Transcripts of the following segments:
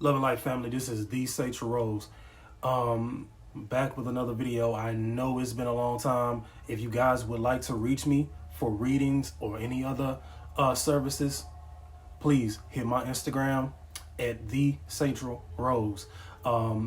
Love and Light family, this is the SatrilRose. Back with another video. I know it's been a long time. If you guys would like to reach me for readings or any other services, please hit my Instagram at the SatrilRose.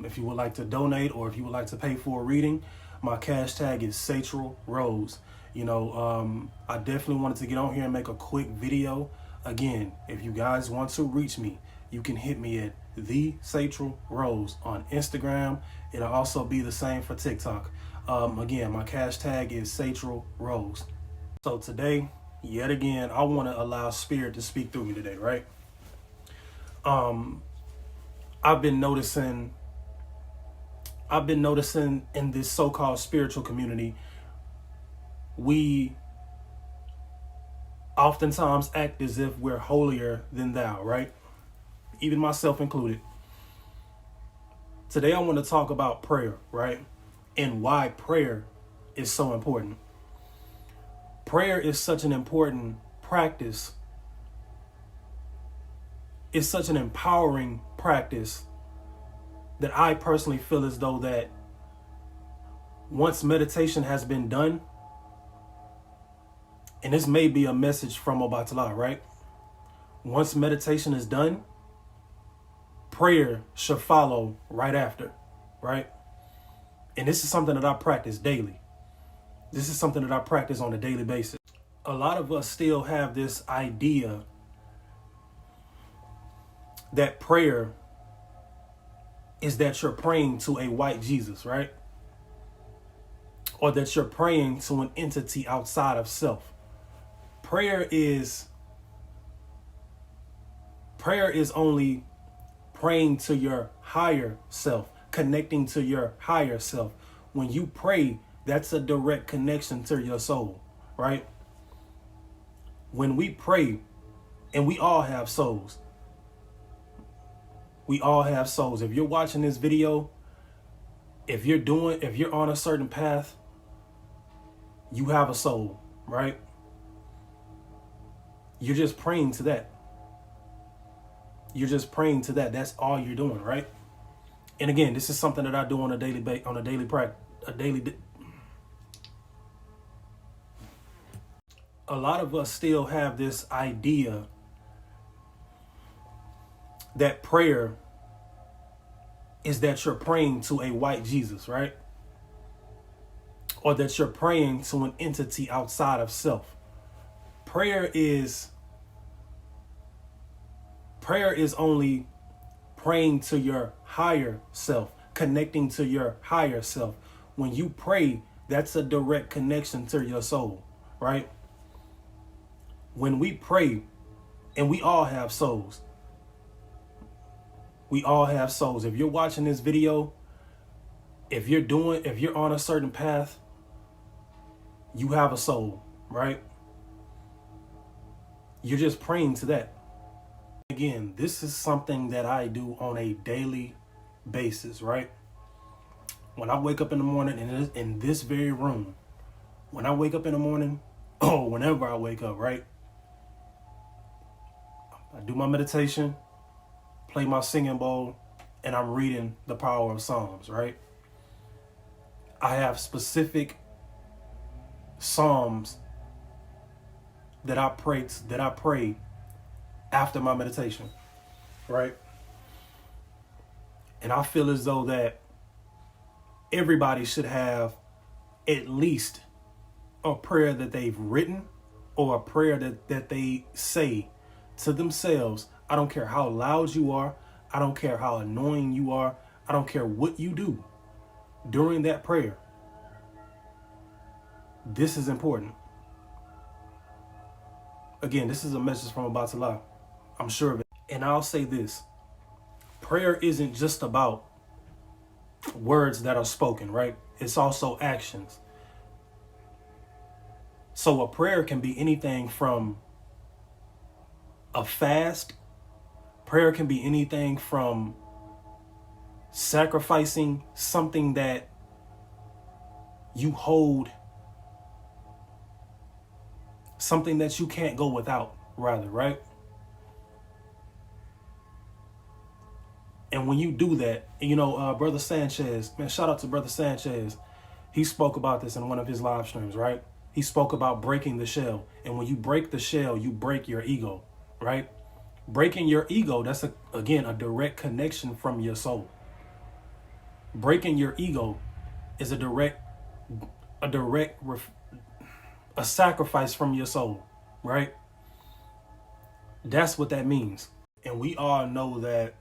If you would like to donate or if you would like to pay for a reading, my cash tag is SatrilRose. I definitely wanted to get on here and make a quick video. Again, if you guys want to reach me, you can hit me at the SatrilRose on Instagram. It'll also be the same for TikTok. Again, my cash tag is SatrilRose. So today, yet again, I want to allow Spirit to speak through me today, right? I've been noticing in this so-called spiritual community, we oftentimes act as if we're holier than thou, right? Even myself included. Today I want to talk about prayer, right? And why prayer is so important. Prayer is such an important practice. It's such an empowering practice that I personally feel as though that once meditation has been done, and this may be a message from Obatala, right? Once meditation is done, prayer should follow right after, right? And this is something that I practice daily. This is something that I practice on a daily basis. A lot of us still have this idea that prayer is that you're praying to a white Jesus, right? Or that you're praying to an entity outside of self. Prayer is only praying to your higher self, connecting to your higher self. When you pray, that's a direct connection to your soul, right? When we pray, and we all have souls. We all have souls. If you're watching this video, if you're on a certain path, you have a soul, right? You're just praying to that. You're just praying to that. That's all you're doing, right? And again, this is something that I do on a daily A lot of us still have this idea that prayer is that you're praying to a white Jesus, right? Or that you're praying to an entity outside of self. Prayer is only praying to your higher self, connecting to your higher self. When you pray, that's a direct connection to your soul, right? When we pray, and we all have souls. We all have souls. If you're watching this video, if you're on a certain path, you have a soul, right? You're just praying to that. Again, this is something that I do on a daily basis, right? When I wake up in the morning in this very room, when I wake up in the morning, or whenever I wake up, right? I do my meditation, play my singing bowl, and I'm reading the power of Psalms, right? I have specific Psalms that I pray after my meditation, right? And I feel as though that everybody should have at least a prayer that they've written or a prayer that they say to themselves. I don't care how loud you are. I don't care how annoying you are. I don't care what you do during that prayer. This is important. Again, this is a message from Obatala. I'm sure of it. And I'll say this. Prayer isn't just about words that are spoken, right? It's also actions. So a prayer can be anything from a fast. Prayer can be anything from sacrificing something that you hold, something that you can't go without, rather, right? And when you do that, Brother Sanchez, man, shout out to Brother Sanchez. He spoke about this in one of his live streams, right? He spoke about breaking the shell. And when you break the shell, you break your ego, right? Breaking your ego, that's, again, a direct connection from your soul. Breaking your ego is a sacrifice from your soul, right? That's what that means. And we all know that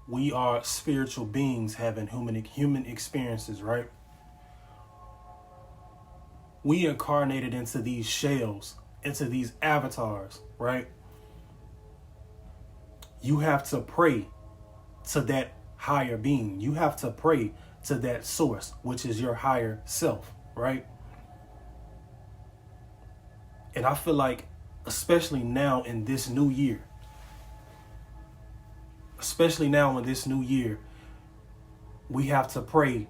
we are spiritual beings having human experiences, right? We incarnated into these shells, into these avatars, right? You have to pray to that higher being. You have to pray to that source, which is your higher self, right? And I feel like, especially now in this new year, we have to pray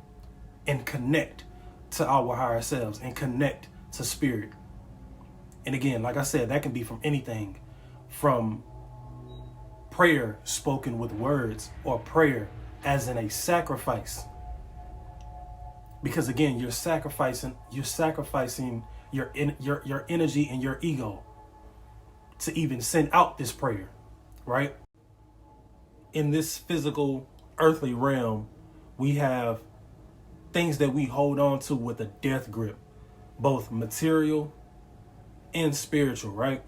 and connect to our higher selves and connect to spirit. And again, like I said, that can be from anything, from prayer spoken with words or prayer as in a sacrifice. Because again, you're sacrificing your energy and your ego to even send out this prayer, right? In this physical earthly realm, we have things that we hold on to with a death grip, both material and spiritual, right?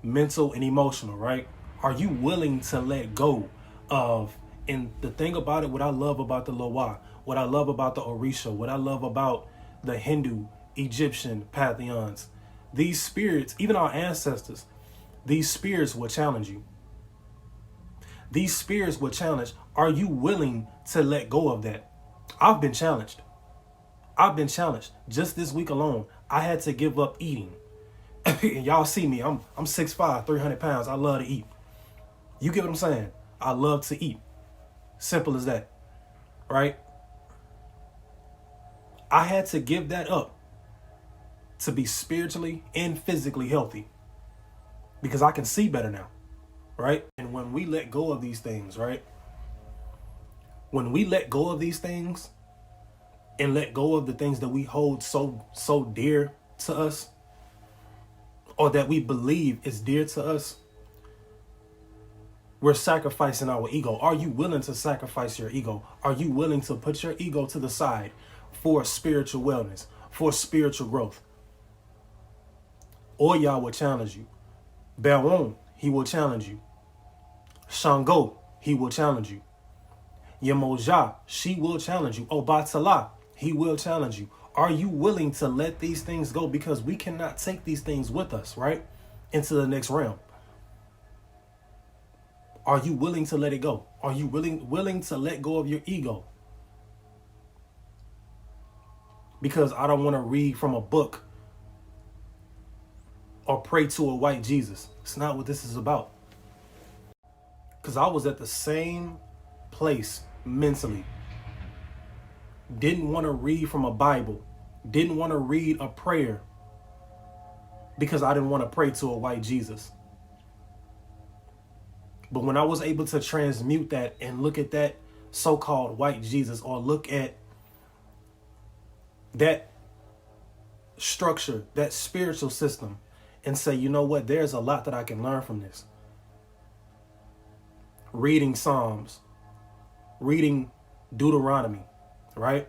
Mental and emotional, right? Are you willing to let go of, and the thing about it, what I love about the Loa, what I love about the Orisha, what I love about the Hindu, Egyptian pantheons, these spirits, even our ancestors, these spirits will challenge you. These spirits will challenge, are you willing to let go of that? I've been challenged. Just this week alone, I had to give up eating. And y'all see me, I'm 6'5", 300 pounds. I love to eat. You get what I'm saying? I love to eat. Simple as that, right? I had to give that up to be spiritually and physically healthy because I can see better now, right? And when we let go of these things, right? When we let go of these things and let go of the things that we hold so dear to us, or that we believe is dear to us, we're sacrificing our ego. Are you willing to sacrifice your ego? Are you willing to put your ego to the side for spiritual wellness, for spiritual growth? Oya will challenge you. Belon, he will challenge you. Shango, he will challenge you. Yemoja, she will challenge you. Obatala, he will challenge you. Are you willing to let these things go? Because we cannot take these things with us, right? Into the next realm. Are you willing to let it go? Are you willing to let go of your ego? Because I don't want to read from a book or pray to a white Jesus. It's not what this is about. Because I was at the same place mentally. Didn't want to read from a Bible. Didn't want to read a prayer because I didn't want to pray to a white Jesus. But when I was able to transmute that and look at that so-called white Jesus, or look at that structure, that spiritual system, and say, you know what, there's a lot that I can learn from this. Reading Psalms, reading Deuteronomy, right?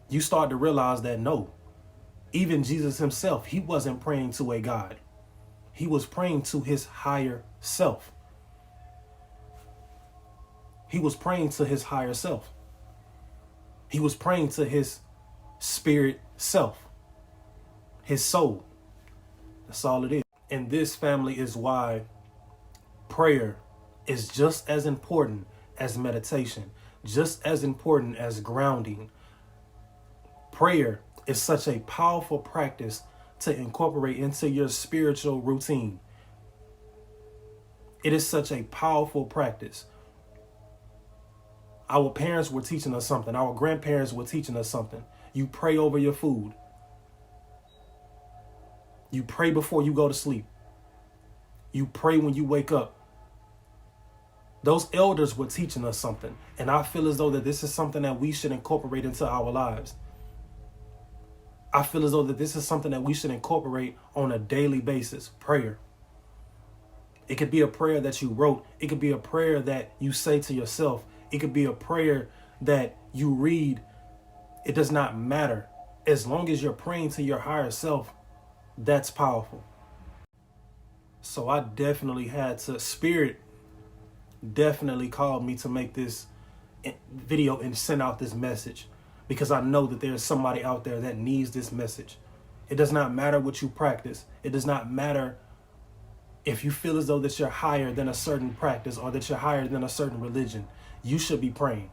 You start to realize that no, even Jesus himself, he wasn't praying to a God. He was praying to his higher self. He was praying to his higher self. He was praying to his spirit self, his soul. That's all it is. And this, family, is why prayer is just as important as meditation, just as important as grounding. Prayer is such a powerful practice to incorporate into your spiritual routine. It is such a powerful practice. Our parents were teaching us something. Our grandparents were teaching us something. You pray over your food. You pray before you go to sleep. You pray when you wake up. Those elders were teaching us something. And I feel as though that this is something that we should incorporate into our lives. I feel as though that this is something that we should incorporate on a daily basis. Prayer. It could be a prayer that you wrote. It could be a prayer that you say to yourself. It could be a prayer that you read. It does not matter. As long as you're praying to your higher self, that's powerful. So I definitely had to, Spirit definitely called me to make this video and send out this message, because I know that there's somebody out there that needs this message. It does not matter what you practice. It does not matter if you feel as though that you're higher than a certain practice or that you're higher than a certain religion. You should be praying.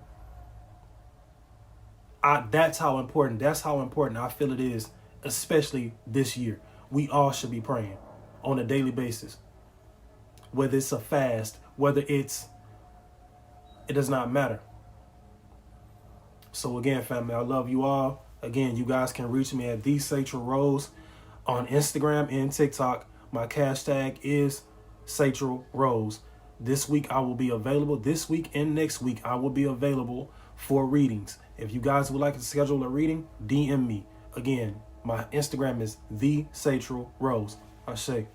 That's how important I feel it is, especially this year. We all should be praying on a daily basis. Whether it's a fast, it does not matter. So again, family, I love you all. Again, you guys can reach me at SatrilRose on Instagram and TikTok. My hashtag is SatrilRose. This week I will be available. This week and next week I will be available for readings. If you guys would like to schedule a reading, DM me. Again, my Instagram is SatrilRose. Ashe.